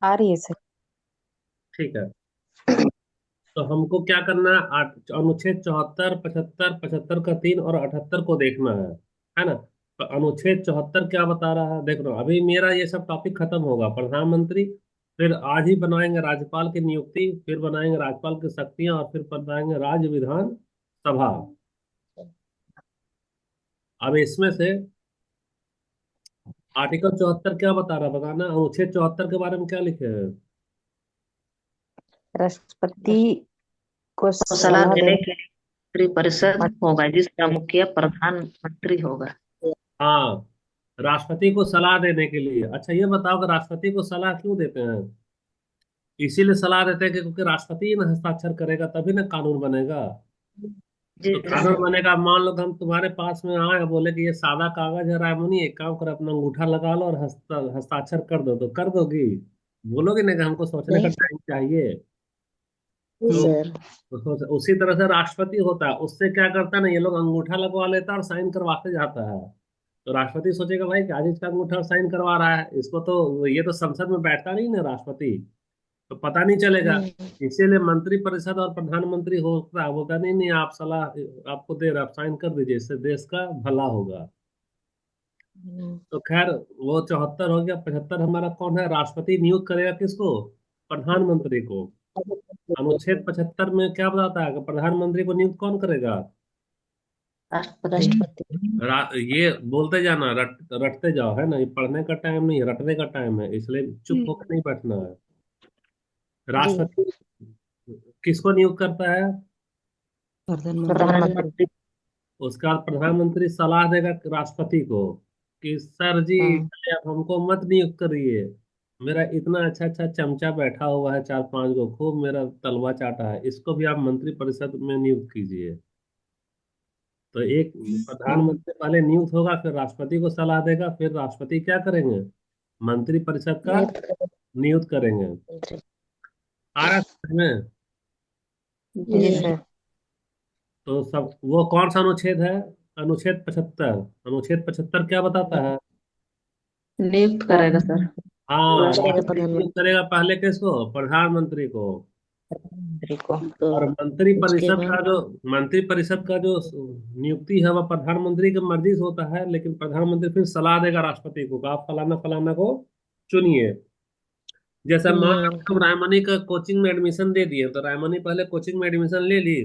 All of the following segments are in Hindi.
आ रही है सर। ठीक है। तो हमको क्या करना है, अनुच्छेद 74, 75, 75 का 3 और 78 को देखना है ना। तो अनुच्छेद 74 क्या बता रहा है, देख रहा हूँ। अभी मेरा ये सब टॉपिक खत्म होगा, प्रधानमंत्री, फिर आज ही बनाएंगे राज्यपाल की नियुक्ति, फिर बनाएंगे राज्यपाल की शक्तियां, और फिर बनाएंगे राज्य विधान सभा। अब इसमें से आर्टिकल 74 क्या बता रहा है, बताना। अनुच्छेद 74 के बारे में क्या लिखे हैं। राष्ट्रपति को को सलाह सलाह देने देने। के लिए मंत्रिपरिषद होगा जिसका मुखिया प्रधानमंत्री होगा। हाँ, राष्ट्रपति को सलाह देने के लिए। अच्छा ये बताओ कि राष्ट्रपति को सलाह क्यों देते हैं। इसीलिए सलाह देते हैं कि क्योंकि राष्ट्रपति ही ना हस्ताक्षर करेगा तभी ना कानून बनेगा। जी तो कानून सर। बनेगा, मान लो कि हम तुम्हारे पास में आए बोले कि ये सादा कागज है रायमुनी, एक काम करो, अपना अंगूठा लगा लो और हस्ताक्षर कर दो, तो कर दोगी। बोलोगे ना कि हमको सोचने का नहीं टाइम चाहिए। तो सर। उसी तरह से राष्ट्रपति होता है, उससे क्या करता है ना, ये लोग अंगूठा लगवा लेता है और साइन करवाते जाता है। तो राष्ट्रपति सोचेगा भाई कि आज इसका अंगूठा साइन करवा रहा है, इसको तो, ये तो संसद में बैठता नहीं ना राष्ट्रपति, तो पता नहीं चलेगा। इसीलिए मंत्री परिषद और प्रधानमंत्री होता है, बोलता नहीं नहीं, आप सलाह आपको दे रहे, आप साइन कर दीजिए, इससे देश का भला होगा। तो खैर, वो 74 हो गया। 75 हमारा कौन है, राष्ट्रपति नियुक्त करेगा किसको, प्रधानमंत्री को। अनुच्छेद 75 में क्या बताता है कि प्रधानमंत्री को नियुक्त कौन करेगा। राष्ट्रपति। राष्ट्रपति। ये बोलते जाना, रटते जाओ, है ना, ये पढ़ने का टाइम नहीं है, रटने का टाइम है, इसलिए चुप होकर नहीं बैठना है। जी। राष्ट्रपति किसको नियुक्त करता है, प्रधानमंत्री। प्रधानमंत्री। उसका बाद प्रधानमंत्री सलाह देगा राष्ट्रपति को कि सर जी, हाँ। आप हमको मत नियुक्त करिए, मेरा इतना अच्छा अच्छा चमचा बैठा हुआ है, 4 5 को, खूब मेरा तलवा चाटा है, इसको भी आप मंत्री परिषद में नियुक्त कीजिए। तो एक प्रधानमंत्री पहले नियुक्त होगा, फिर राष्ट्रपति को सलाह देगा, फिर राष्ट्रपति क्या करेंगे, मंत्री परिषद का नियुक्त नियुक्त करेंगे। मंत्री। आ रहा है समझ में। जी सर। तो सब वो कौन सा अनुच्छेद है, अनुच्छेद 75। अनुच्छेद 75 क्या बताता है। नियुक्त करेगा सर। हाँ, करेगा राष्ट्रपति नियुक्त प्रधानमंत्री। करेगा पहले किसको, प्रधानमंत्री को। प्रधानमंत्री को तो और मंत्री उसके परिषद का बाद जो मंत्री परिषद का जो नियुक्ति है वह प्रधानमंत्री की मर्जी से होता है, लेकिन प्रधानमंत्री फिर सलाह देगा राष्ट्रपति को कि आप फलाना फलाना को चुनिए। जैसे मान लो चुनिए। तुम रायमनी का कोचिंग में एडमिशन दे दिए, तो रायमनी पहले कोचिंग में एडमिशन ले ली,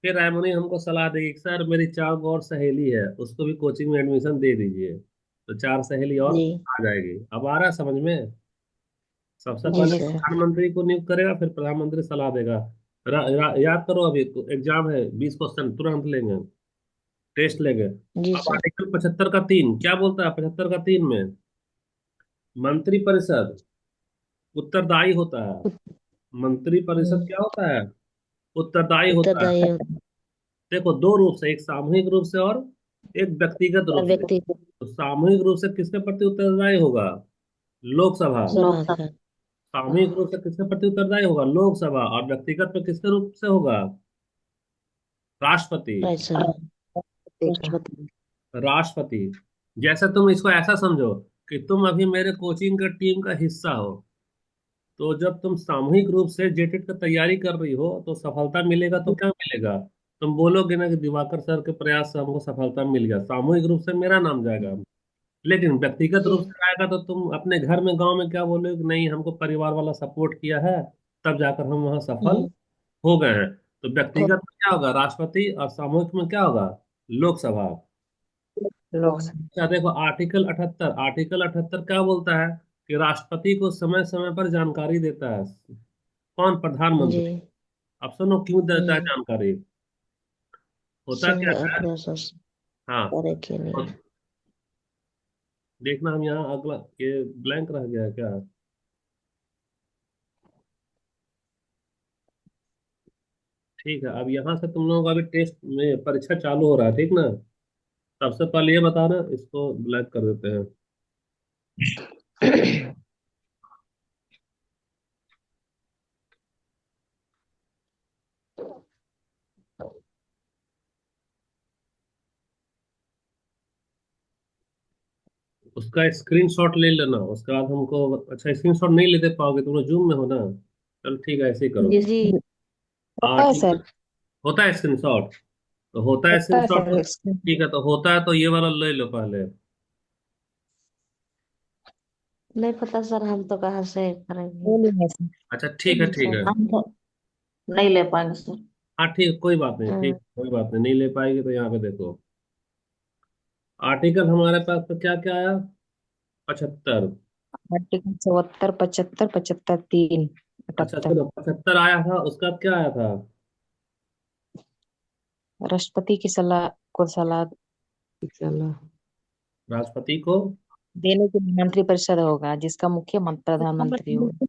फिर रायमनी हमको सलाह देगी कि सर मेरी 4 और सहेली है, उसको भी कोचिंग में एडमिशन दे दीजिए, तो 4 सहेली और जी। आ जाएगी। अब आ रहा है समझ में। सबसे जी पहले सर। प्रधानमंत्री को नियुक्त करेगा, फिर प्रधानमंत्री सलाह देगा। याद करो, अभी एग्जाम है, 20 क्वेश्चन तुरंत लेंगे, टेस्ट लेंगे। जी अब सर। आर्टिकल 75 का 3 क्या बोलता है, 75 का 3 में मंत्री परिषद उत्तरदायी होता है। मंत्री परिषद क्या होता है, उत्तरदायी होता है। उत्तरदायी होता देखो, दो रूप से, एक सामूहिक रूप से और एक व्यक्तिगत है रूप और से। व्यक्ति तो सामूहिक रूप से किसके प्रति उत्तरदायी होगा, लोकसभा। सभा लोकसभा। का। सामूहिक रूप से किसके प्रति उत्तरदायी होगा, लोकसभा। और व्यक्तिगत पे किसके रूप से होगा, राष्ट्रपति। राज्यसभा का। राष्ट्रपति। राष्ट्रपति। जैसे तुम इसको ऐसा समझो कि तुम अभी मेरे कोचिंग का टीम का हिस्सा हो, तो जब तुम सामूहिक रूप से जेटेट की तैयारी कर रही हो तो सफलता मिलेगा तो क्या मिलेगा, तुम बोलोगे ना कि दिवाकर सर के प्रयास से हमको सफलता मिल गया, सामूहिक रूप से मेरा नाम जाएगा। लेकिन व्यक्तिगत रूप जी। से आएगा तो तुम अपने घर में, गांव में क्या बोलोगे कि नहीं, हमको परिवार वाला सपोर्ट किया है, तब जाकर हम वहाँ सफल हम्म। हो गए हैं। तो हो व्यक्तिगत में क्या होगा, राष्ट्रपति, और सामूहिक में क्या होगा, लोकसभा। लोकसभा। अच्छा देखो, आर्टिकल 78 क्या बोलता है कि राष्ट्रपति को समय समय पर जानकारी देता है, कौन, जी। प्रधानमंत्री। अब सुनो क्यों देता है हम्म। जानकारी, होता संघ क्या है। अप्रोसस हाँ, करे के तो लिए। देखना, हम यहाँ अगला, ये ब्लैंक रह गया है क्या। ठीक है, अब यहाँ से तुम लोगों का भी टेस्ट में परीक्षा चालू हो रहा है, ठीक ना। सबसे पहले ये बताना, इसको ब्लैंक कर देते हैं। उसका स्क्रीनशॉट ले लेना, उसके बाद हमको। अच्छा, स्क्रीनशॉट नहीं लेते पाओगे, तुम लोग जूम में हो ना? चलो ठीक है, ऐसे ही करो। जी जी हाँ होता है ठीक है। सर। होता है स्क्रीनशॉट? तो होता है होता है स्क्रीनशॉट तो सर ठीक है, तो होता है तो ये वाला ले लो पहले। नहीं पता सर, हम तो कहाँ से करेंगे। बोलिए है सर। अच्छा ठीक है, ठीक है। हम तो नहीं ले पाएंगे सर। हाँ ठीक, कोई बात नहीं, हम्म, ठीक, कोई बात नहीं, नहीं ले पाएगी तो यहाँ पे देखो। आर्टिकल हमारे पास तो क्या क्या आया? 75। आर्टिकल 74, 75, 75, 3, अच्छा 78। चलो, 75 आया था, उसका क्या आया था? राष्ट्रपति की सलाह को सलाह सलाह राष्ट्रपति को। देने के लिए मंत्रिपरिषद होगा, जिसका मुख्य प्रधानमंत्री होगा।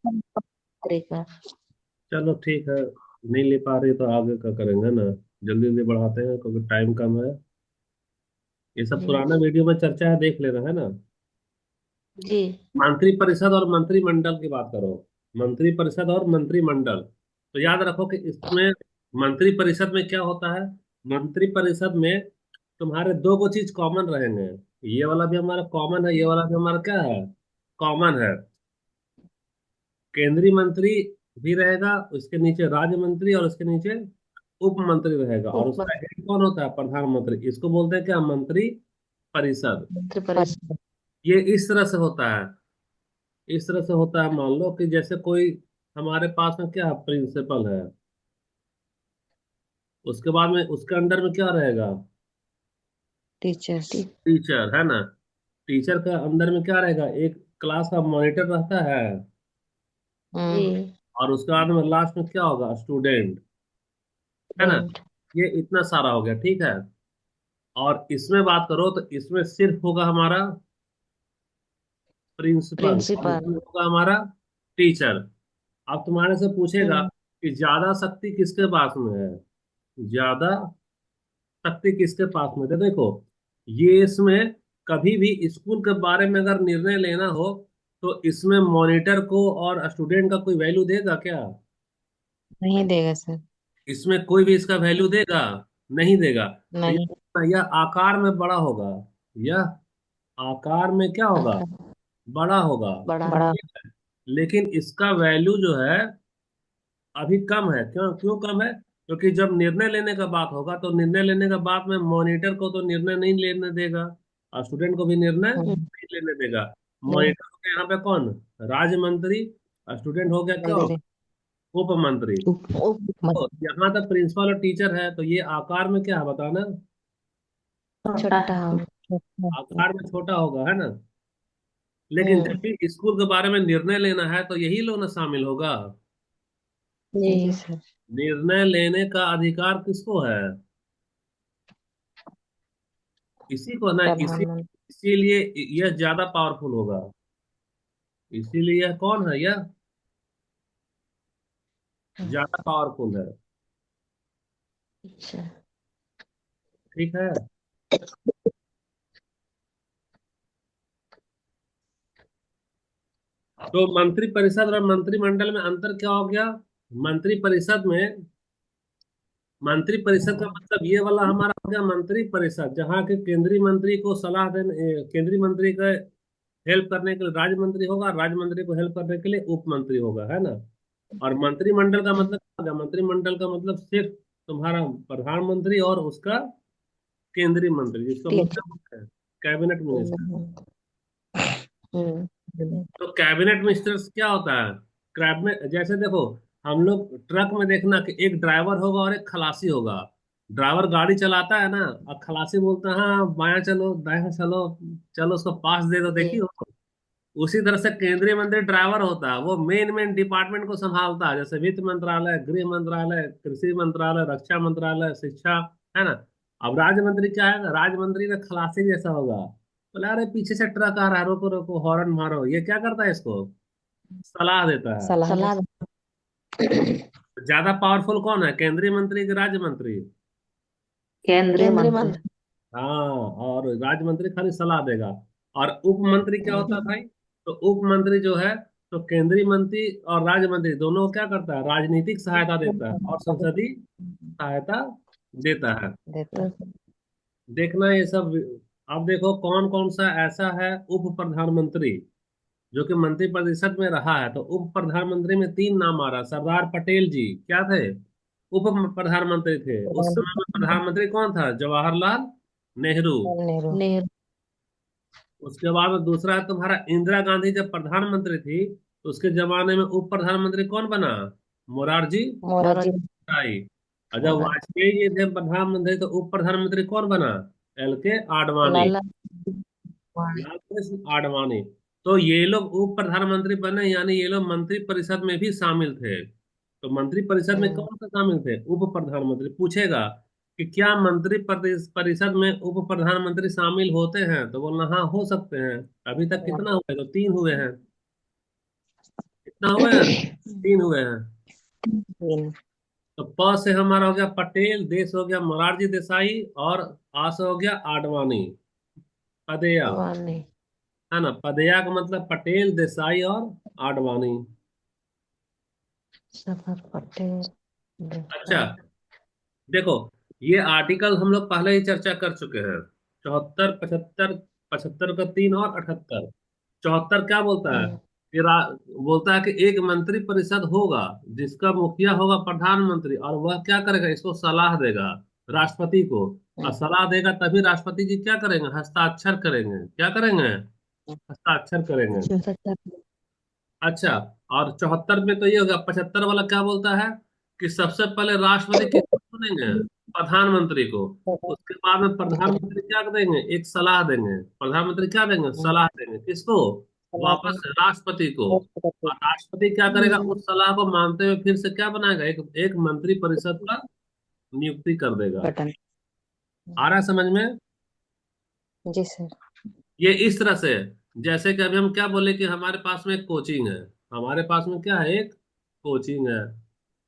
तरीका। चलो ठीक है, नहीं ले पा रही तो आगे का करेंगे ना। जल्दी जल्दी बढ़ाते हैं क्योंकि टाइम कम है। ये सब जी पुराना वीडियो में चर्चा है, देख लेना है ना। जी। मंत्रिपरिषद और मंत्रिमंडल की बात करो। मंत्रिपरिषद और मंत्रिमंडल, तो याद रखो कि इसमें मंत्रिपरिषद में क्या होता है। मंत्रिपरिषद में तुम्हारे दो को चीज कॉमन रहेंगे। ये वाला भी हमारा कॉमन है, ये वाला भी हमारा क्या है, कॉमन है। केंद्रीय मंत्री भी रहेगा, उसके नीचे राज्य मंत्री, और उसके नीचे उप मंत्री रहेगा, और उप उसका हेड कौन होता है, प्रधानमंत्री। इसको बोलते हैं क्या, मंत्री परिषद। मंत्री परिषद। ये इस तरह से होता है, इस तरह से होता है। मान लो कि जैसे कोई हमारे पास में क्या है, प्रिंसिपल है। उसके बाद में उसके अंडर में क्या रहेगा, टीचर्स। टीचर, है ना। टीचर का अंदर में क्या रहेगा, एक क्लास का मॉनिटर रहता है। जी। और उसके बाद में लास्ट में क्या होगा, स्टूडेंट, है ना। स्टूडेंट। ये इतना सारा हो गया, ठीक है। और इसमें बात करो तो इसमें सिर्फ होगा हमारा प्रिंसिपल, और प्रिंसिपल। इसमें होगा हमारा टीचर। अब तुम्हारे से पूछेगा हम्म। कि ज्यादा शक्ति किसके पास में है, ज्यादा शक्ति किसके पास में है। देखो, ये इसमें कभी भी स्कूल के बारे में अगर निर्णय लेना हो तो इसमें मॉनिटर को और स्टूडेंट का कोई वैल्यू देगा क्या? नहीं देगा सर। इसमें कोई भी इसका वैल्यू देगा? नहीं देगा। तो नहीं। यह आकार में बड़ा होगा, यह आकार में क्या होगा, आकार बड़ा होगा। बड़ा। बड़ा। लेकिन इसका वैल्यू जो है अभी कम है। क्यों क्यों कम है? क्योंकि जब निर्णय लेने का बात होगा तो निर्णय लेने का बाद में मॉनिटर को तो निर्णय नहीं लेने देगा, और स्टूडेंट को भी निर्णय हम्म, नहीं लेने देगा। नहीं। मॉनिटर हो गया यहाँ पे कौन, राज्य मंत्री, और स्टूडेंट हो गया क्या, मंत्री। उप मंत्री। उप तो यहाँ तक प्रिंसिपल और टीचर है, तो ये आकार में क्या है बताना, छोटा छोटा है। छोटा। आकार में छोटा होगा, है ना। लेकिन जब हम्म। भी स्कूल के बारे में निर्णय लेना है तो यही लोग ना शामिल होगा। जी जी। सर। निर्णय लेने का अधिकार किसको है, इसी को ना, प्रधानमंत्री। इसीलिए यह ज्यादा पावरफुल होगा। इसीलिए यह कौन है, यह ज्यादा पावरफुल है। अच्छा। ठीक है। तो मंत्री परिषद और मंत्रिमंडल में अंतर क्या हो गया? मंत्री परिषद में, मंत्री परिषद का मतलब ये वाला हमारा हो गया मंत्री परिषद, जहाँ के केंद्रीय मंत्री को सलाह देने, केंद्रीय मंत्री का हेल्प करने के लिए राज्य मंत्री होगा, राज्य मंत्री को हेल्प करने के लिए उप मंत्री होगा, है ना। और मंत्रिमंडल का मतलब क्या होगा? मंत्रिमंडल का मतलब सिर्फ तुम्हारा प्रधानमंत्री और उसका केंद्रीय मंत्री, जिसको हम लोग क्या बोलते हैं, कैबिनेट मिनिस्टर। हम्म। तो कैबिनेट मिनिस्टर्स क्या होता है, कैबिनेट जैसे देखो, हम लोग ट्रक में देखना कि एक ड्राइवर होगा और एक खलासी होगा। ड्राइवर गाड़ी चलाता है ना, और खलासी बोलता है हाँ बायां चलो दायां चलो, चलो उसको पास दे दो, देखी जी। हो। उसी तरह से केंद्रीय मंत्री ड्राइवर होता है, वो मेन मेन डिपार्टमेंट को संभालता है, जैसे वित्त मंत्रालय, गृह मंत्रालय, कृषि मंत्रालय, रक्षा मंत्रालय, शिक्षा, है ना। अब राज्य मंत्री क्या है, राज्य मंत्री का खलासी जैसा होगा। बोले अरे पीछे से ट्रक आ रहा है, रोको रोको हॉर्न मारो, ये क्या करता है, इसको सलाह देता है। सलाह सलाह। ज्यादा पावरफुल कौन है, केंद्रीय मंत्री के राज्य मंत्री? केंद्रीय केंद्रीय मंत्री। मंत्री। हाँ, और राज्य मंत्री खाली सलाह देगा। और उप मंत्री क्या होता है भाई? तो उप मंत्री जो है, तो केंद्रीय मंत्री और राज्य मंत्री दोनों को क्या करता है, राजनीतिक सहायता देता है और संसदीय सहायता देता है। देता। देखना ये सब अब देखो कौन कौन सा ऐसा है उप प्रधानमंत्री जो कि मंत्री परिषद में रहा है। तो उप प्रधानमंत्री में तीन नाम आ रहा। सरदार पटेल जी क्या थे? उप प्रधानमंत्री थे। उस समय में प्रधानमंत्री कौन था? जवाहरलाल नेहरू। नेहरू। नेहरू। उसके बाद में दूसरा है तुम्हारा इंदिरा गांधी, जब प्रधानमंत्री थी तो उसके जमाने में उप प्रधानमंत्री कौन बना? मोरारजी मोरारजी देसाई। और जब मोरारजी। वाजपेयी जी थे प्रधानमंत्री तो उप प्रधानमंत्री कौन बना? एल के आडवाणी। लाला वाणी। लाल कृष्ण आडवाणी। तो ये लोग उप प्रधानमंत्री बने, यानी ये लोग मंत्री परिषद में भी शामिल थे। तो मंत्री परिषद में कौन सा शामिल थे? उप प्रधानमंत्री। पूछेगा कि क्या मंत्री परिषद में उप प्रधानमंत्री शामिल होते हैं, तो बोलना हाँ हो सकते हैं। अभी तक कितना हुए? तो तीन हुए हैं। कितना हुए हैं? तीन हुए हैं। तीन। तो प से हमारा हो गया पटेल, देश हो गया मोरारजी देसाई, और आ से हो गया आडवाणी। पदेया वाणी। है ना। पदेया का मतलब पटेल, देसाई और आडवाणी। सरदार पटेल। अच्छा देसाई। देखो, ये आर्टिकल हम लोग पहले ही चर्चा कर चुके हैं। 74, 75, 75 का तीन और 78। 74 क्या बोलता है? कि बोलता है कि एक मंत्री परिषद होगा जिसका मुखिया होगा प्रधानमंत्री, और वह क्या करेगा? इसको सलाह देगा राष्ट्रपति को। और सलाह देगा तभी राष्ट्रपति जी क्या करेंगे? हस्ताक्षर करेंगे। क्या करेंगे? हस्ताक्षर करेंगे। अच्छा, और 74 में तो ये होगा। 75 वाला क्या बोलता है? कि सबसे पहले राष्ट्रपति किसको चुनेंगे? प्रधानमंत्री को। उसके बाद में प्रधानमंत्री क्या देंगे? एक सलाह देंगे। प्रधानमंत्री क्या देंगे? सलाह देंगे। किसको? वापस राष्ट्रपति को। और राष्ट्रपति क्या करेगा? उस सलाह को मानते हुए फिर से क्या बनाएगा? एक एक मंत्री परिषद का नियुक्ति कर देगा। बटन। आ रहा है समझ में? जी सर। ये इस तरह से है। जैसे कि अभी हम क्या बोले कि हमारे पास में एक कोचिंग है। हमारे पास में क्या है? एक कोचिंग है।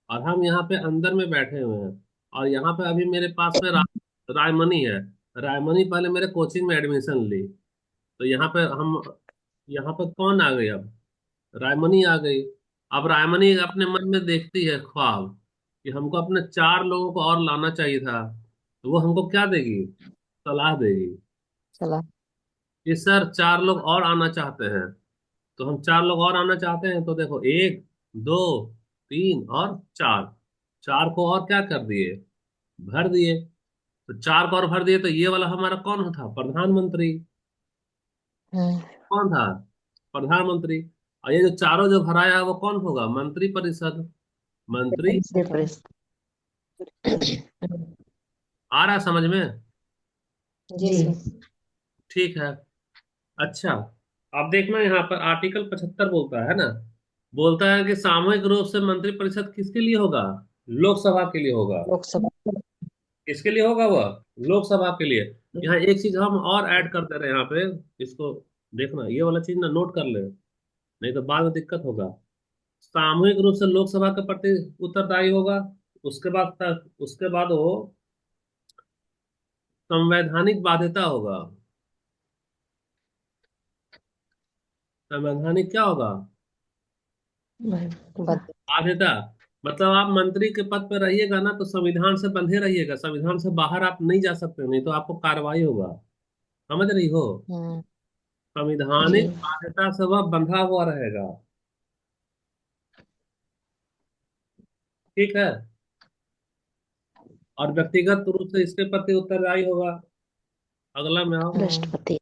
और हम यहाँ पे अंदर में बैठे हुए हैं। और यहाँ पे अभी मेरे पास में रायमनी है। रायमनी पहले मेरे कोचिंग में एडमिशन ली। तो यहाँ पे कौन आ गई अब? रायमनी आ गई। अब रायमनी अपने मन में देखती है ख्वाब कि हमको अपने चार लोगों को और लाना चाहिए था। तो वो हमको क्या देगी? सलाह देगी चला। कि सर चार लोग और आना चाहते हैं। तो हम चार लोग और आना चाहते हैं, तो देखो एक, दो, तीन और चार। चार को और क्या कर दिए? भर दिए। तो चार को और भर दिए, तो ये वाला हमारा कौन था? प्रधानमंत्री। कौन था? प्रधानमंत्री। और ये जो चारों जो भराया है वो कौन होगा? मंत्री परिषद। मंत्री। प्रेस। आ रहा है समझ में? जी जी। सर। ठीक है। अच्छा, अब देखना यहाँ पर आर्टिकल 75 बोलता है ना। बोलता है कि सामूहिक रूप से मंत्री परिषद किसके लिए होगा? लोकसभा के लिए होगा। लोकसभा। किसके लिए होगा वह? लोकसभा के लिए। यहाँ एक चीज हम और ऐड कर दे रहे हैं यहाँ पे। इसको देखना, ये वाला चीज ना नोट कर ले, नहीं तो बाद में दिक्कत होगा। सामूहिक रूप से लोकसभा के प्रति उत्तरदायी होगा। उसके बाद वो संवैधानिक बाध्यता होगा। संवैधानिक क्या होगा? बद। बाध्यता। मतलब आप मंत्री के पद पर रहिएगा ना तो संविधान से बंधे रहिएगा। संविधान से बाहर आप नहीं जा सकते, नहीं तो आपको कार्रवाई होगा। समझ रही हो? हम्म। जी। संविधानिक बाध्यता से वह बंधा हुआ रहेगा। ठीक है। और व्यक्तिगत रूप से इसके प्रति उत्तरदायी होगा। अगला में आओ, राष्ट्रपति।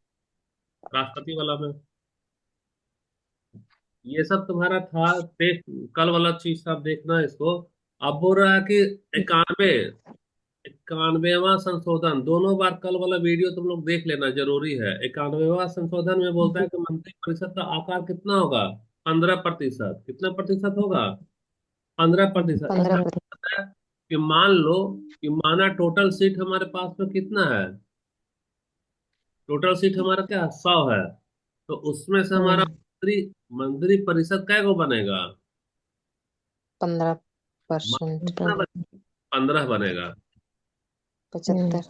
राष्ट्रपति वाला में। ये सब तुम्हारा था टेस्ट। कल वाला चीज सब देखना इसको। अब बोल रहा है कि 91वां संशोधन। दोनों बार कल वाला वीडियो तुम लोग देख लेना, जरूरी है। 91वां संशोधन में बोलता है कि मंत्री परिषद का आकार कितना होगा? 15%। कितना प्रतिशत होगा? 15%। इसका 15%। मतलब है कि मान लो कि माना टोटल सीट हमारे पास में कितना है? टोटल सीट हमारा क्या है? 100 है। तो उसमें से हमारा मंत्री परिषद कै गो बनेगा? 15%। कितना बनेगा? 15 बनेगा। 75।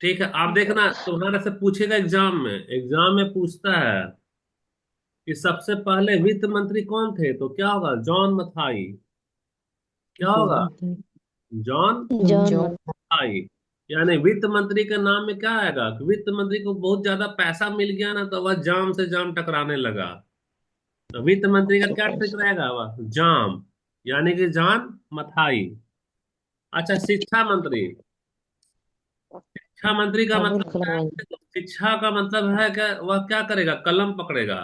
ठीक है। आप देखना तुम्हारे से पूछेगा एग्जाम में पूछता है कि सबसे पहले वित्त मंत्री कौन थे, तो क्या होगा? जॉन मथाई। क्या होगा? जॉन जॉन जो। मत। मथाई। यानी वित्त मंत्री के नाम में क्या आएगा कि वित्त मंत्री को बहुत ज्यादा पैसा मिल गया ना, तो वह जाम से जाम टकराने लगा। तो वित्त मंत्री का क्या ट्रिक रहेगा, वह जाम, यानी कि जान मथाई। अच्छा, शिक्षा मंत्री। शिक्षा मंत्री का अबुल मतलब क्या कलाम है? तो शिक्षा का मतलब है कि वह क्या करेगा, कलम पकड़ेगा।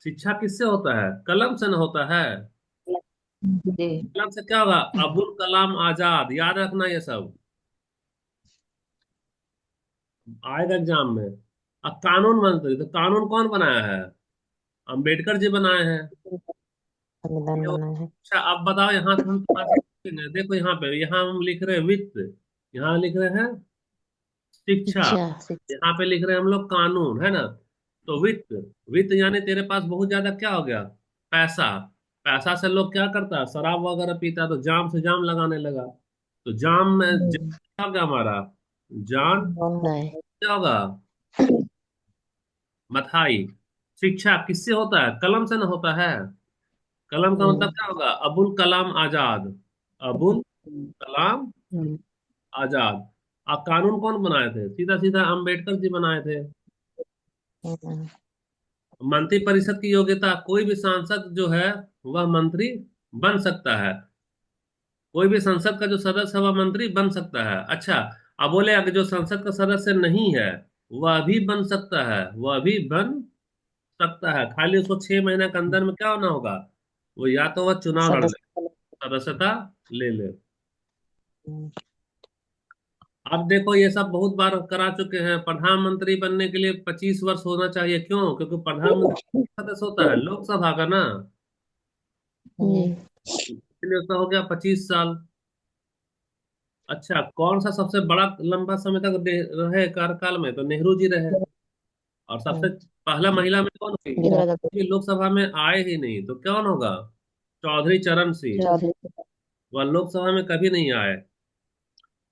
शिक्षा किससे होता है, कलम से न होता है। जी। कलम से क्या होगा, अबुल कलाम आजाद, याद रखना ये सब आएगा एग्जाम में। अब कानून मंत्री, तो कानून कौन बनाया है, अंबेडकर जी बनाए हैं। संविधान ये बना है। अच्छा, अब बताओ, यहाँ से हम थोड़ा सा पूछेंगे। देखो यहाँ पे, यहाँ हम लिख रहे हैं वित्त, यहाँ लिख रहे हैं शिक्षा, शिक्षा शिक्षा यहाँ पे लिख रहे हैं हम लोग कानून, है ना। तो वित्त, वित्त यानी तेरे पास बहुत ज्यादा क्या हो गया, पैसा। पैसा से लोग क्या करता है, शराब वगैरह पीता है, तो जाम से जाम लगाने लगा। तो जाम में क्या हो गया हमारा, जान बनना है। क्या होगा, मथाई। शिक्षा किससे होता है, कलम से ना होता है। कलम का मतलब क्या होगा, अबुल कलाम आजाद, अबुल कलाम आजाद। अब कानून कौन बनाए थे, सीधा सीधा अंबेडकर जी बनाए थे। मंत्रिपरिषद की योग्यता, कोई भी सांसद जो है वह मंत्री बन सकता है। कोई भी संसद का जो सदस्य है वह मंत्री बन सकता है। अच्छा, अब बोले अगर जो संसद का सदस्य नहीं है वह भी बन सकता है, वह भी बन सकता है, खाली उसको 6 महीने के अंदर में क्या होना होगा, वो या तो वह चुनाव लड़ ले, सदस्य। सदस्यता ले ले। अब देखो ये सब बहुत बार करा चुके हैं, प्रधानमंत्री बनने के लिए 25 वर्ष होना चाहिए, क्यों, क्योंकि प्रधानमंत्री सदस्य होता है लोकसभा का ना, इसलिए उसका हो गया 25 साल। अच्छा, कौन सा सबसे बड़ा लंबा समय तक रहे कार्यकाल में, तो नेहरू जी रहे। और सबसे पहला महिला में कौन हुई, इंदिरा गांधी ये लोकसभा में आए ही नहीं, तो कौन होगा, चौधरी चरण सिंह। चौधरी। वह लोकसभा में कभी नहीं आए।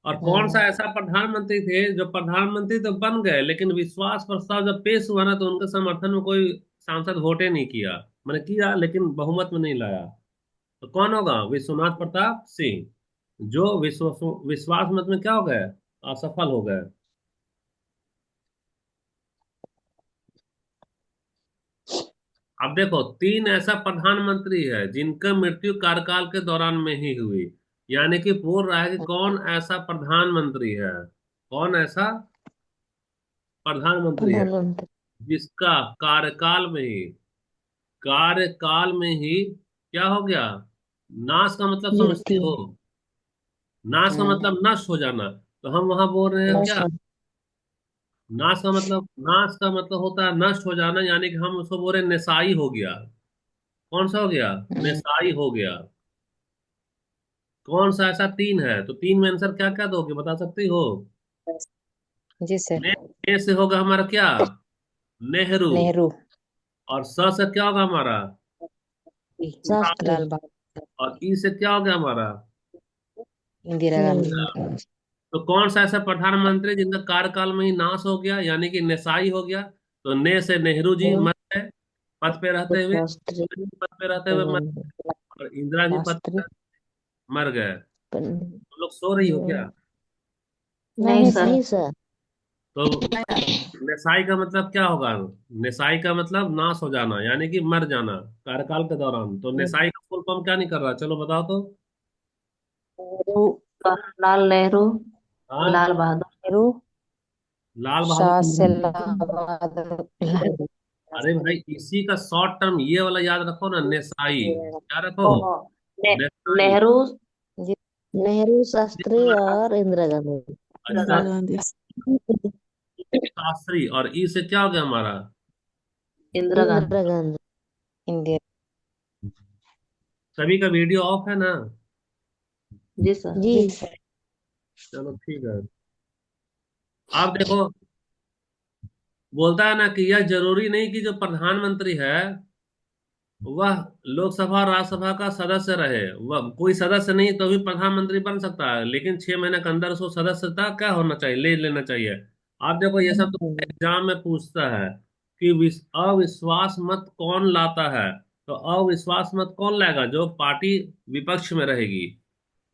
और कौन सा ऐसा प्रधानमंत्री थे जो प्रधानमंत्री तो बन गए, लेकिन विश्वास प्रस्ताव जब पेश हुआ ना, तो उनके समर्थन में कोई सांसद वोटे नहीं किया, मैंने किया लेकिन बहुमत में नहीं लाया। तो कौन होगा, विश्वनाथ प्रताप सिंह, जो विश्वास मत में क्या हो गए, असफल हो गए। अब देखो, तीन ऐसा प्रधानमंत्री है जिनका मृत्यु कार्यकाल के दौरान में ही हुई। यानी कि बोल रहा है कि कौन ऐसा प्रधानमंत्री है, कौन ऐसा प्रधानमंत्री है प्रधानमंत्री। जिसका कार्यकाल में ही, कार्यकाल में ही क्या हो गया, नाश का मतलब समझते मृत्यु। हो, नाश का मतलब नष्ट हो जाना। तो हम वहां बोल रहे हैं क्या, नशा। नाश का मतलब, नाश का मतलब होता है नष्ट हो जाना, यानी कि हम उसको बोल रहे हैं नेसाई हो गया। कौन सा हो गया, नेसाई हो गया। कौन सा ऐसा तीन है, तो तीन में आंसर क्या क्या दोगे, बता सकती हो। जी सर। ने से होगा हमारा क्या, नेहरू। नेहरू। और स से क्या होगा हमारा, शास्त्री। लाल बहादुर। और ई से क्या हो गया हमारा, इंदिरा गांधी। तो कौन सा ऐसा प्रधानमंत्री जिनका कार्यकाल में ही नाश हो गया, यानी कि नेसाई हो गया। तो ने से नेहरू जी मर गए पद पे रहते हुए, शास्त्री। पद पे रहते हुए मर, और इंदिरा जी पद शास्त्री। पे मर गए। नहीं तुम लोग सो रही हो क्या। नहीं नहीं सर। सर। तो नेसाई का मतलब क्या होगा, नेसाई का मतलब नाश हो जाना, यानी कि मर जाना कार्यकाल के दौरान। तो नेसाई का फुल फॉर्म क्या नहीं कर रहा, चलो बताओ तो। नेहरू। लाल नेहरू, हाँ, लाल बहादुर। नेहरू। लाल बहादुर। शाह से लाल बहादुर। अरे भाई, इसी का शॉर्ट टर्म ये वाला याद रखो ना, नेसाई, क्या रखो, ने, नेसाई। नेहरू, जी। नेहरू शास्त्री और इंदिरा गांधी। अच्छा, शास्त्री, और ई से क्या हो गया हमारा, इंदिरा गांधी। इंदिरा गांधी। इंदिरा। सभी का वीडियो ऑफ है ना। जी सर। जी। चलो ठीक है। आप देखो, बोलता है ना कि यह जरूरी नहीं कि जो प्रधानमंत्री है वह लोकसभा और राज्यसभा का सदस्य रहे, वह कोई सदस्य नहीं तो भी प्रधानमंत्री बन सकता है, लेकिन 6 महीने के अंदर उसको सदस्यता क्या होना चाहिए, ले लेना चाहिए। आप देखो ये सब तो एग्जाम में पूछता है कि अविश्वास मत कौन लाता है। तो अविश्वास मत कौन लाएगा, जो पार्टी विपक्ष में रहेगी।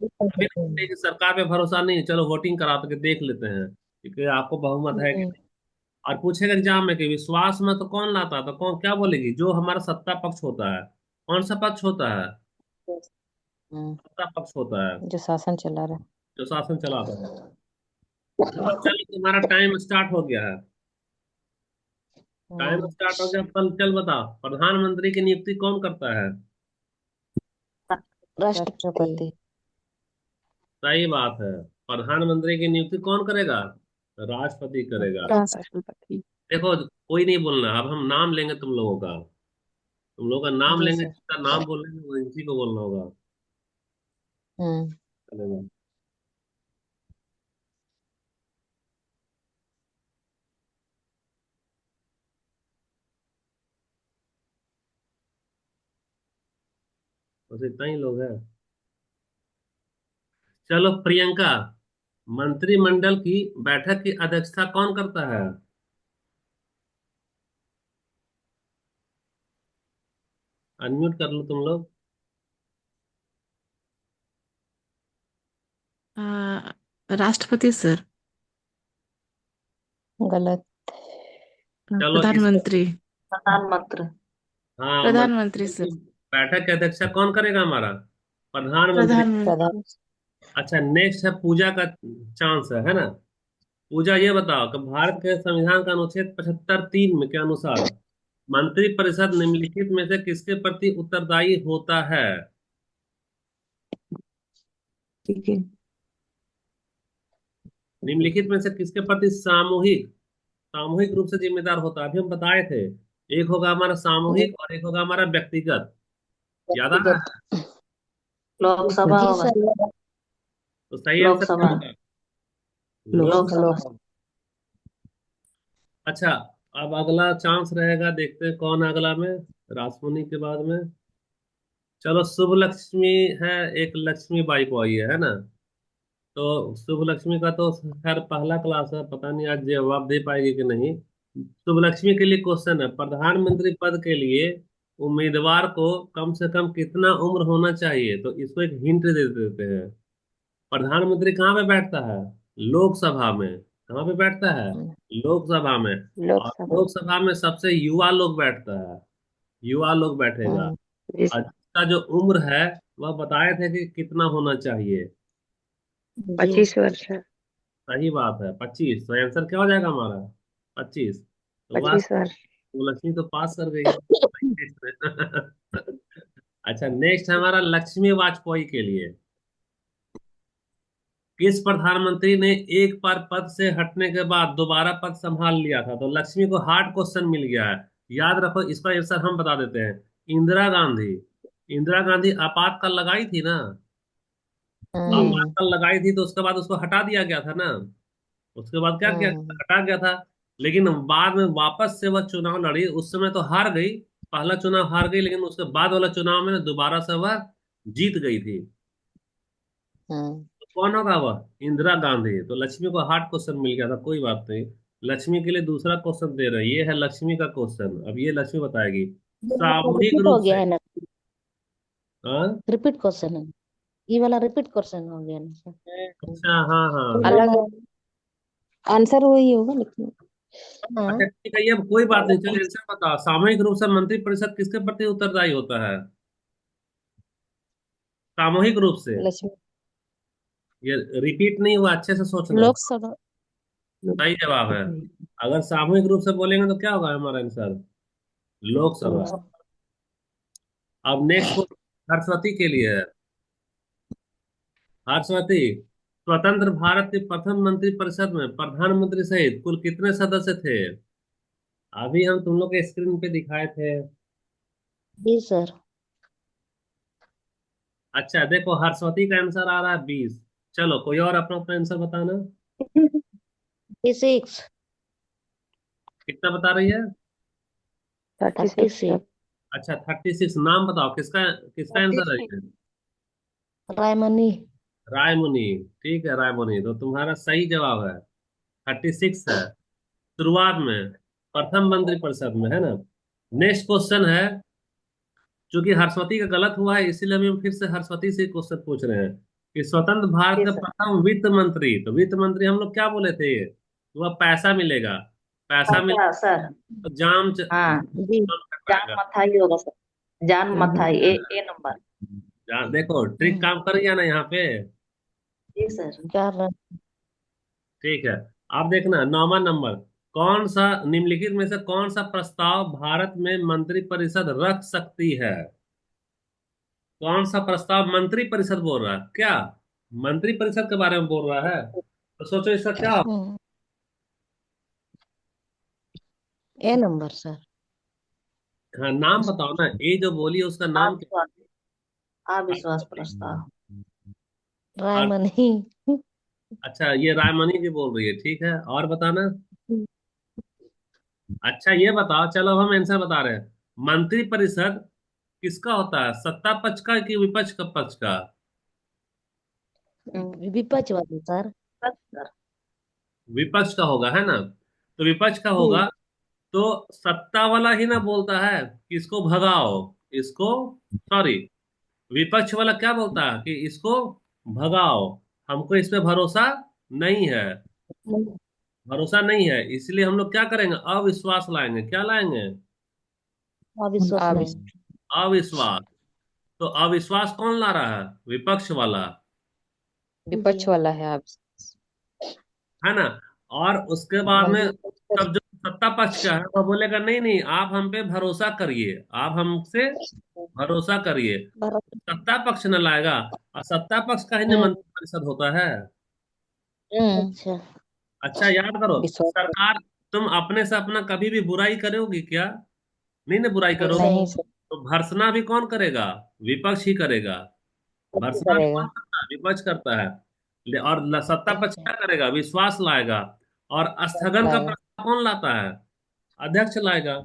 अभी नहीं कि सरकार पे भरोसा नहीं है, चलो वोटिंग करा के देख लेते हैं कि आपको बहुमत है कि हम्म, नहीं। और पूछेगा एग्जाम में कि विश्वास में तो कौन लाता है, तो कौन क्या बोलेगी? जो हमारा सत्ता पक्ष होता है। कौन सा पक्ष होता है? हम्म, सत्ता पक्ष होता है, जो शासन चला रहा जो शासन चलाता है। अब चलो तुम्हारा टाइम स्टार्ट हो गया है। है। टाइम स्टार्ट हो गया, कल चल बता, प्रधानमंत्री की नियुक्ति कौन करता है? राष्ट्रपति। राष्ट्रपति। सही बात है। प्रधानमंत्री की नियुक्ति कौन करेगा? राष्ट्रपति करेगा। राष्ट्रपति। देखो, कोई नहीं बोलना, अब हम नाम लेंगे तुम लोगों का। तुम लोगों का नाम जी लेंगे, सर। जिसका नाम बोलेंगे वो इसी को बोलना होगा। हम्म। चलेगा? बस इतना ही लोग हैं। चलो प्रियंका, मंत्रिमंडल की बैठक की अध्यक्षता कौन करता है? अनम्यूट कर लो तुम लोग। राष्ट्रपति सर। गलत। चलो इसको, प्रधानमंत्री। प्रधानमंत्री। हाँ, प्रधानमंत्री मंत्रिमंडल सर। की बैठक की अध्यक्षता कौन करेगा हमारा? प्रधानमंत्री। प्रधान। प्रधानमंत्री। अच्छा, नेक्स्ट है पूजा का चांस है ना? पूजा, ये बताओ कि भारत के संविधान का अनुच्छेद 75(3) में के अनुसार मंत्रिपरिषद निम्नलिखित में से किसके प्रति उत्तरदायी होता है? ठीक है। निम्नलिखित में से किसके प्रति सामूहिक सामूहिक रूप से जिम्मेदार होता है? अभी हम बताए थे, एक होगा हमारा सामूहिक और एक होगा हमारा व्यक्तिगत। याद आ रहा व्यक्तिगत। है? लोकसभा जी होगा। सर। तो सही आंसर क्या लोकसभा। होगा? लोकसभा। लोकसभा। अच्छा, अब अगला चांस रहेगा, देखते हैं कौन है अगला में, रासमुनि के बाद में। चलो, शुभ लक्ष्मी है, एक लक्ष्मी बाई को आई है ना? तो शुभ लक्ष्मी का तो खैर पहला क्लास है, पता नहीं आज जवाब दे पाएगी कि नहीं। शुभ लक्ष्मी के लिए क्वेश्चन है, प्रधानमंत्री पद के लिए उम्मीदवार को कम से कम कितना उम्र होना चाहिए? तो इसको एक हिंट दे देते हैं। प्रधानमंत्री कहाँ पे बैठता है? लोकसभा में। कहाँ पे बैठता है? लोकसभा में। और लोकसभा। लोकसभा में सबसे युवा लोग बैठता है। युवा लोग बैठेगा। हम्म। और जिसका जो उम्र है, वह बताए थे कि कितना होना चाहिए। जी। 25 वर्ष है। सही बात है, 25। तो आंसर क्या हो जाएगा हमारा? 25। तो बस, 25 वर्ष। वो लक्ष्मी तो पास कर गई। अच्छा, नेक्स्ट है हमारा लक्ष्मी वाजपेयी के लिए। किस प्रधानमंत्री ने एक बार पद से हटने के बाद दोबारा पद संभाल लिया था? तो लक्ष्मी को हार्ड क्वेश्चन मिल गया है। याद रखो, इसका आंसर हम बता देते हैं। इंदिरा गांधी। इंदिरा गांधी आपातकाल लगाई थी ना? हम्म। आपातकाल लगाई थी, तो उसके बाद उसको हटा दिया गया था ना? उसके बाद क्या किया? हम्म। हटा गया था। लेकिन बाद में वापस से वह चुनाव लड़ी, उस समय तो हार गई। पहला चुनाव हार गई, लेकिन उसके बाद वाला चुनाव में दोबारा से वह जीत गई थी। हम्म। तो कौन होगा वह? इंदिरा गांधी। तो लक्ष्मी को हार्ड क्वेश्चन मिल गया था, कोई बात नहीं। लक्ष्मी के लिए दूसरा क्वेश्चन दे रहे हैं, ये है लक्ष्मी का क्वेश्चन, अब ये लक्ष्मी बताएगी। ये वाला सामूहिक रिपीट रूप हो गया से। है ना। हाँ। रिपीट क्वेश्चन है। ये वाला रिपीट क्वेश्चन हो गया ना सर। अच्छा, हाँ हाँ हाँ। अलग है। आंसर वही होगा लेकिन। अच्छा हाँ। ठीक है, ये अब कोई बात नहीं, चलिए आंसर बताओ। सामूहिक रूप से मंत्रिपरिषद किसके प्रति उत्तरदायी होता है? सामूहिक रूप से। लक्ष्मी। ये रिपीट नहीं हुआ, अच्छे से सोचना। लोकसभा। सही जवाब है। अगर सामूहिक रूप से बोलेंगे तो क्या होगा हमारा आंसर? लोकसभा। लोकसभा। अब नेक्स्ट को सरस्वती के लिए है। सरस्वती, स्वतंत्र भारत की प्रथम मंत्रिपरिषद में प्रधानमंत्री सहित कुल कितने सदस्य थे? अभी हम तुम लोग के स्क्रीन पे दिखाए थे। जी सर। अच्छा देखो, सरस्वती का आंसर आ रहा है 20। चलो, कोई और अपना अपना आंसर बताना। 36। कितना बता रही है? 36। अच्छा, 36। नाम बताओ, किसका किसका आंसर है 36। ये? रायमनी। रायमुनि। ठीक है, रायमुनि तो तुम्हारा सही जवाब है। 36 है शुरुआत में, प्रथम मंत्रिपरिषद में, है ना? नेक्स्ट क्वेश्चन है, चूंकि सरस्वती का गलत हुआ है, इसीलिए हम फिर से सरस्वती से क्वेश्चन पूछ रहे हैं कि स्वतंत्र भारत जी के सर। प्रथम वित्त मंत्री, तो वित्त मंत्री हम लोग क्या बोले थे, वह पैसा मिलेगा, पैसा मिल अच्छा सर। तो जाम हाँ जी। जाम जान चकराएगा। मथाई होगा सर। जान हम्म, मथाई, ए नंबर। देखो ट्रिक हम्म, काम कर गया ना यहाँ पे। जी सर। कर रहे ठीक है, आप देखना 9वां नंबर, कौन सा निम्नलिखित में से कौन सा प्रस्ताव भारत में मंत्रिपरिषद रख सकती है। कौन सा प्रस्ताव मंत्रिपरिषद बोल रहा है क्या, मंत्रिपरिषद के बारे में बोल रहा है, तो सोचो इसका क्या होगा? ए नंबर सर। हाँ नाम बताओ ना, ये जो बोली है उसका नाम क्या अविश्वास। अविश्वास है? प्रस्ताव। और रायमनी। अच्छा, ये रायमणि जी बोल रही है, ठीक है, और बताना। अच्छा ये बताओ, चलो अब हम आंसर बता रहे हैं, मंत्रिपरिषद किसका होता है, सत्ता पक्ष का कि विपक्ष का पक्ष का? विपक्ष वाले सर। सर। विपक्ष का होगा है ना, तो विपक्ष का होगा, तो सत्ता वाला ही ना बोलता है कि इसको भगाओ, इसको, सॉरी, विपक्ष वाला क्या बोलता है कि इसको भगाओ, हमको इस पे भरोसा नहीं है, भरोसा नहीं है, इसलिए हम लोग क्या करेंगे, अविश्वास लाएंगे, क्या लाएंगे, अविश्वास नहीं। अविश्वास। तो अविश्वास कौन ला रहा है, विपक्ष वाला, विपक्ष वाला है आप। है ना। और उसके बाद में मंत्री तब जो सत्ता पक्ष का है वह बोलेगा नहीं नहीं, आप हम पे भरोसा करिए, आप हमसे भरोसा करिए, सत्ता पक्ष न लाएगा, और सत्ता पक्ष का ही ना हम्म, मंत्रिपरिषद होता है। अच्छा। अच्छा याद करो, विश्वास सरकार, तुम अपने से अपना कभी भी बुराई करोगी क्या, नहीं ना बुराई करोगी, नहीं सर। तो भर्त्सना भी कौन करेगा, विपक्ष ही करेगा, कैसे भर्त्सना भी कौन करेगा। करता है, विपक्ष करता है। और सत्ता पक्ष क्या करेगा, विश्वास लाएगा, और स्थगन का लाएगा। प्रस्ताव कौन लाता है, अध्यक्ष लाएगा।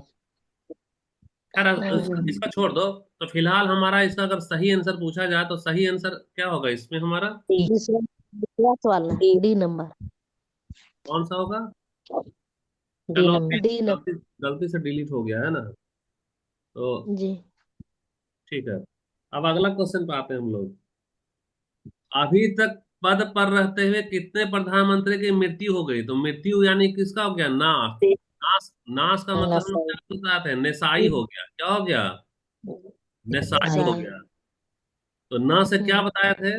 खैर हम्म, इसका छोड़ दो, तो फिलहाल हमारा इसका अगर सही आंसर पूछा जाए तो सही आंसर क्या होगा इसमें हमारा, विश्वास विश्वास वाला डी नंबर। कौन सा होगा? डी चलो नंबर। फिर गलती गलती से डिलीट हो गया है ना, तो जी। ठीक है। अब अगला क्वेश्चन पे आते हैं हम लोग, अभी तक पद पर रहते हुए कितने प्रधानमंत्री की मृत्यु हो गई, तो मृत्यु यानी किसका हो गया, नाश, नाश, नाश का मतलब हम लोग नसाई। क्या बताते हैं, नेसाई हो गया, क्या हो गया, नेसाई हो नसाई। गया। तो न से क्या बताए थे,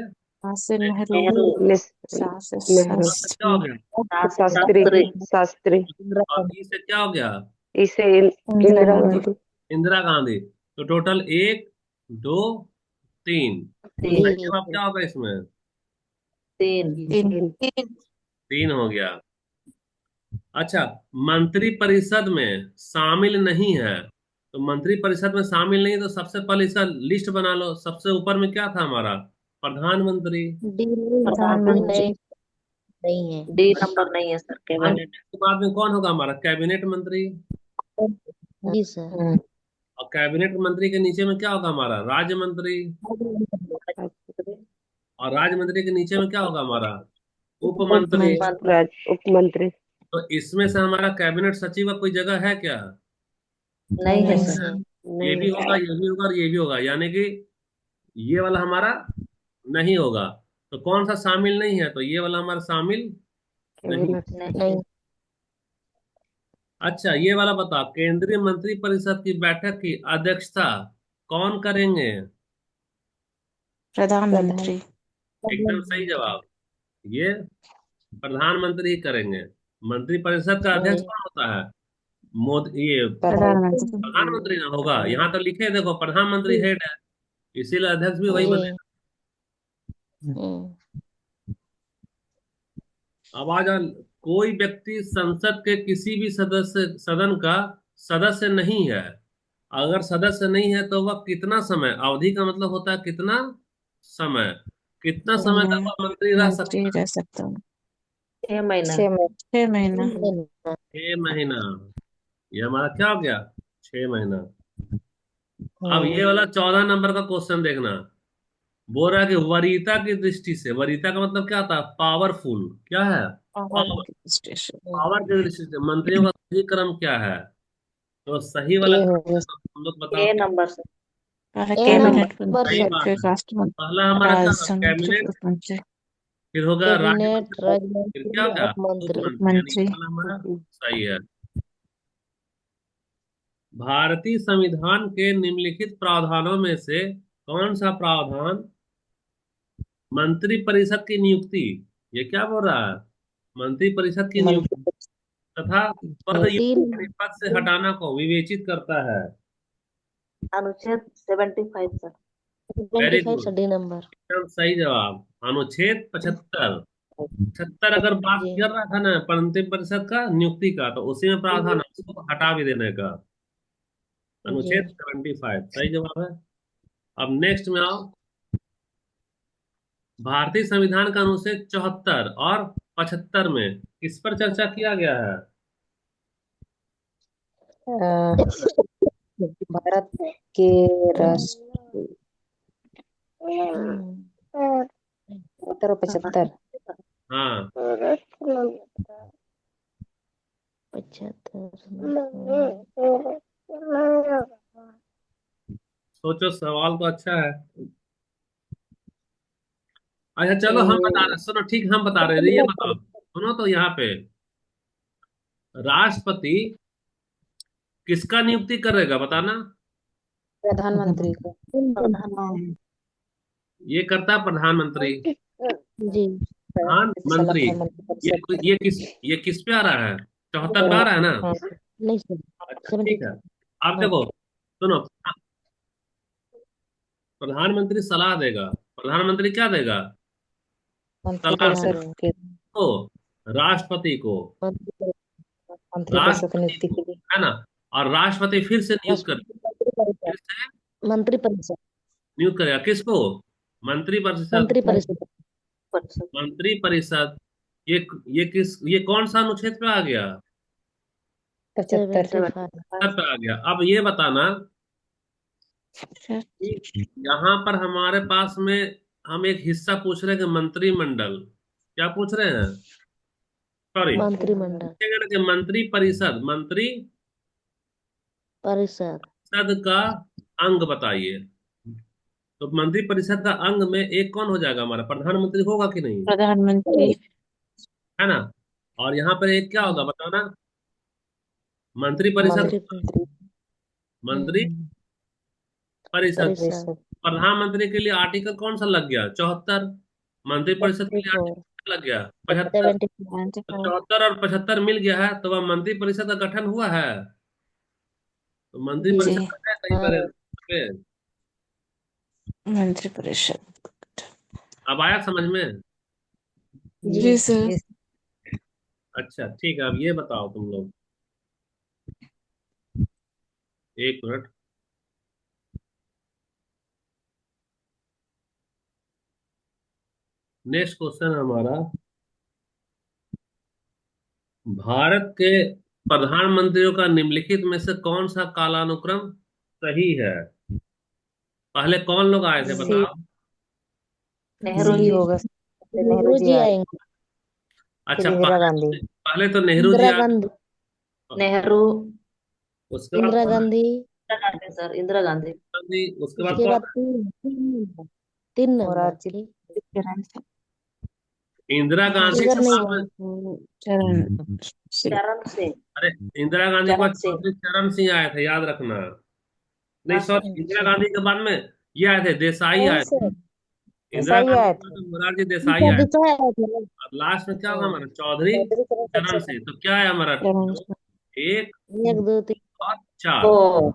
से नेहरू। नेहरू। मिस सा से नेहरू। न से क्या हो गया, सा से शास्त्री। शास्त्री। शास्त्री। इंदिरा और गांधी। ई से क्या हो गया, इसे इंदिरा इंदिरा गांधी। गांधी। इंदिरा गांधी। तो टोटल एक, दो, तीन, तो तीन। सही तीन। जवाब क्या होगा इसमें, तीन। तीन। तीन। तीन। तीन हो गया। अच्छा, मंत्रिपरिषद में शामिल नहीं है, तो मंत्रिपरिषद में शामिल नहीं, तो सबसे पहले इसका लिस्ट बना लो, सबसे ऊपर में क्या था हमारा, प्रधानमंत्री। डी प्रधानमंत्री। नहीं। नहीं है। डी नंबर नहीं है सर, कैबिनेट। प्रधानमंत्री के बाद में कौन होगा हमारा, कैबिनेट मंत्री। जी सर। और कैबिनेट मंत्री के नीचे में क्या होगा हमारा, राज्य मंत्री। और राज्य मंत्री के नीचे में क्या होगा हमारा, उप मंत्री। उपमंत्री। उप मंत्री। तो इसमें से हमारा कैबिनेट सचिव का कोई जगह है क्या, नहीं है नहीं सर। है। ये नहीं भी होगा, ये भी होगा, और ये भी होगा, यानी कि ये वाला हमारा नहीं होगा। तो कौन सा शामिल नहीं है, तो ये वाला हमारा शामिल नहीं। कैबिनेट। नहीं। नहीं। अच्छा ये वाला बताओ, केंद्रीय मंत्रिपरिषद की बैठक की अध्यक्षता कौन करेंगे, प्रधानमंत्री। एकदम सही जवाब, ये प्रधानमंत्री ही करेंगे। मंत्रिपरिषद का अध्यक्ष कौन होता है, मोदी, ये प्रधानमंत्री। प्रधानमंत्री ना होगा, यहाँ तो लिखे हैं, देखो प्रधानमंत्री हेड है, इसीलिए अध्यक्ष भी वही बने। जी। अब आ जा, कोई व्यक्ति संसद के किसी भी सदस्य सदन का सदस्य नहीं है, अगर सदस्य नहीं है तो वह कितना समय, अवधि का मतलब होता है कितना समय, कितना समय तक वह मंत्री रह मंत्री सकता रह सकता हूँ। 6 महीना। 6 महीना। है, 6 महीना, ये हमारा क्या हो गया, 6 महीना। अब ये वाला 14 नंबर का क्वेश्चन देखना, बोल रहा है कि वरीयता की दृष्टि से, वरीयता का मतलब क्या था, पावरफुल, क्या है, पावर, स्टेशन। पावर की दृष्टि से मंत्रियों का सही क्रम क्या है, तो सही वाला ए क्रम होगा। है, तो हम लोग बताओ ए क्या, नंबर सर। पहले ए कैबिनेट नंबर सही मंत्री, सर बात फिर है। राष्ट्र मंत्री, पहला हमारा क्या होगा? राजस्व मंत्री, कैबिनेट, उप मंत्री, फिर होगा राज्य कैबिनेट, मंत्री, राज्य फिर मंत्री, क्या होगा? उप उप मंत्री। मंत्री, यानी मंत्री। ये वाला हमारा सही है। भारतीय संविधान के निम्नलिखित प्रावधानों में से कौन सा प्रावधान मंत्री परिषद की नियुक्ति, ये क्या बोल रहा है? मंत्री परिषद की नियुक्ति मंत्री तथा पद तीन यानी पद से हटाना को विवेचित करता है। अनुच्छेद 75 sir. Very 25 good, sir, D number. एकदम सही जवाब। अनुच्छेद 75। 75 अगर बात जी कर रहा था ना मंत्री परिषद का नियुक्ति का, तो उसी में प्रावधान है उसको हटा भी देने का। जी। अनुच्छेद 75 सही जवाब है। अब नेक्स्ट में आओ। भारतीय संविधान का अनुच्छेद 74 और 75 में किस पर चर्चा किया गया है? भारत के राष्ट्र 70 और 75। हाँ, 75। सोचो, सवाल तो अच्छा है। अच्छा चलो, हम बता रहे, सुनो, ठीक, हम बता रहे हैं, ये बताओ, सुनो तो यहाँ पे राष्ट्रपति किसका नियुक्ति करेगा, बताना। प्रधानमंत्री को। ये करता है प्रधानमंत्री। जी प्रधानमंत्री से सलाह प्रधानमंत्री, कर मंत्रिपरिषद ये किस पे आ रहा है? 74 पे आ रहा है ना? हाँ, नहीं सर, अच्छा ठीक है। 75। आप देखो, सुनो, प्रधानमंत्री सलाह देगा, प्रधानमंत्री क्या देगा? सलाह मंत्रिपरिषद देगा के तो राष्ट्रपति को, मंत्रिपरिषद की राष्ट्रपति नियुक्ति को, के लिए है ना? और राष्ट्रपति फिर से नियुक्त कर, फिर से मंत्रिपरिषद, नियुक्त करेगा किसको? मंत्री परिषद। मंत्रिपरिषद। परिषद। मंत्री परिषद, ये कौन सा अनुच्छेद पे आ गया? 75। 75। पे आ गया। अब ये बताना कि यहाँ पर हमारे पास में हम एक हिस्सा पूछ रहे हैं कि मंत्रिमंडल, क्या पूछ रहे हैं? सॉरी, मंत्रिमंडल, कि मंत्री परिषद, मंत्री परिषद। परिषद का अंग बताइए। तो मंत्री परिषद का अंग में एक कौन हो जाएगा? हमारा प्रधानमंत्री होगा कि नहीं? प्रधानमंत्री, है ना? और यहाँ पर एक क्या होगा बताना? मंत्री परिषद, मंत्रिपरिषद। मंत्री परिषद। परिषद। प्रधानमंत्री के लिए आर्टिकल कौन सा लग गया? 74। मंत्री परिषद के लिए 74। आर्टिकल लग गया 75। 75। 74 और 75 मिल गया है, तो वह मंत्री परिषद का गठन हुआ है। तो मंत्री जी परिषद का है कहीं पर पे। मंत्री परिषद। अब आया समझ में? जी सर। जी, अच्छा ठीक है, अब ये बताओ तुम लोग, एक मिनट। नेक्स्ट क्वेश्चन हमारा, भारत के प्रधानमंत्रियों का निम्नलिखित में से कौन सा कालानुक्रम सही है? पहले कौन लोग आए थे सी बताओ? नेहरू सी जी। होगा। पहले नेहरू नेहरू जी जी आए, आएंगे। फिर अच्छा, इंदिरा गांधी। पहले तो नेहरू जी इंदिरा आए, गांधी। नेहरू। उसके बाद इंदिरा कौन आया? गांधी। इंदिरा गांधी सर, इंदिरा गांधी। गांधी, उसके बाद उसके कौन बाद आया? तीन और नंबर आज की। इंदिरा गांधी फिगर के नहीं बाद में, चरण सिंह। चरण सिंह। अरे इंदिरा गांधी के बाद चरण सिंह। चौधरी चरण सिंह आए थे, याद रखना। नहीं हाँ सर। सॉरी, इंदिरा गांधी के बाद में ये आए थे, देसाई आए थे। इंदिरा ईसाई गांधी आए के बाद थे। में मोरारजी देसाई आए थे। दिखाया था। और लास्ट में क्या होगा हाँ, हमारा? चौधरी चौधरी चरण चरण सबसे सिंह। तो क्या है हमारा? चरण दो, एक 1 2 3। और 4। ओ।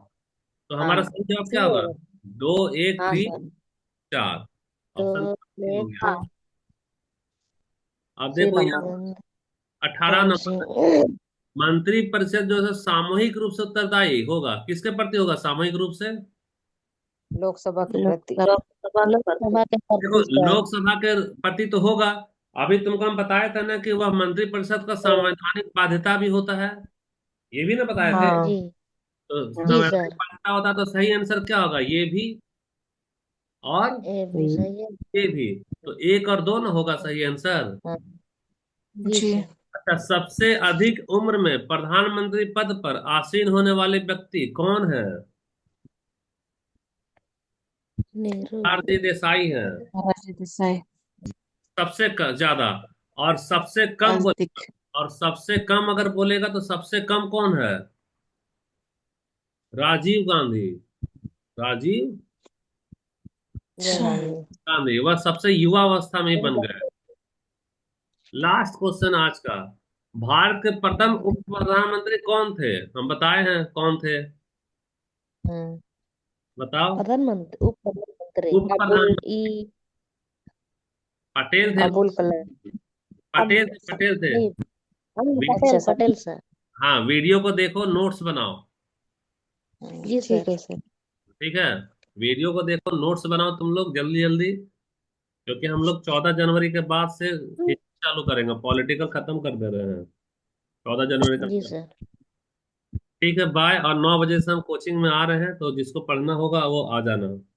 तो हमारा हाँ। सही जवाब क्या सी होगा? होगा। 2 1 हाँ 3 सर। 4। ऑप्शन 2 हो 1 गया। हाँ। 3। अब सी देखो यहाँ नंबर। 18 चरण नंबर, सिंह। मंत्री परिषद जो है सामूहिक रूप से उत्तरदायी होगा, किसके प्रति होगा सामूहिक रूप से? लोकसभा के प्रति। लोकसभा के लोकसभा प्रति। के देखो, प्रतिशत। लोकसभा के प्रति तो होगा। अभी तुमको हम बताया था ना कि वह मंत्री परिषद का संवैधानिक बाध्यता भी होता है, ये भी ना बताए थे। हाँ, जी तो जी संवैधानिक सर, बाध्यता होता तो सही आंसर क्या होगा? ये भी और ये भी सही है। ये भी। तो 1 और 2 ना होगा सही आंसर। हाँ जी जी। सर। अच्छा, सबसे अधिक उम्र में प्रधानमंत्री पद पर आसीन होने वाले व्यक्ति कौन है? नेहरू मोरारजी देसाई है मोरारजी देसाई सबसे ज्यादा। और सबसे कम राजदीप और सबसे कम अगर बोलेगा तो सबसे कम कौन है? राजीव गांधी। राजीव अच्छा गांधी वह सबसे युवा अवस्था में ही बन गए। लास्ट क्वेश्चन आज का, भारत के प्रथम उप प्रधानमंत्री कौन थे? हम बताए हैं कौन थे, बताओ। प्रधानमंत्री उप प्रधानमंत्री उप प्रधान ई पटेल थे। अबुल कलाम। पटेल थे। नहीं वी- पटेल पटेल सर। हाँ, वीडियो को देखो, नोट्स बनाओ। जी ठीक सर। है सर। ठीक है, वीडियो को देखो, नोट्स बनाओ तुम लोग जल्दी जल्दी, क्योंकि हम लोग 14 जनवरी के बाद से हिस्ट्री चालू करेंगे, पॉलिटिकल खत्म कर दे रहे हैं 14 जनवरी जी का। सर। ठीक है, बाय। और 9 बजे से हम कोचिंग में आ रहे हैं, तो जिसको पढ़ना होगा वो आ जाना।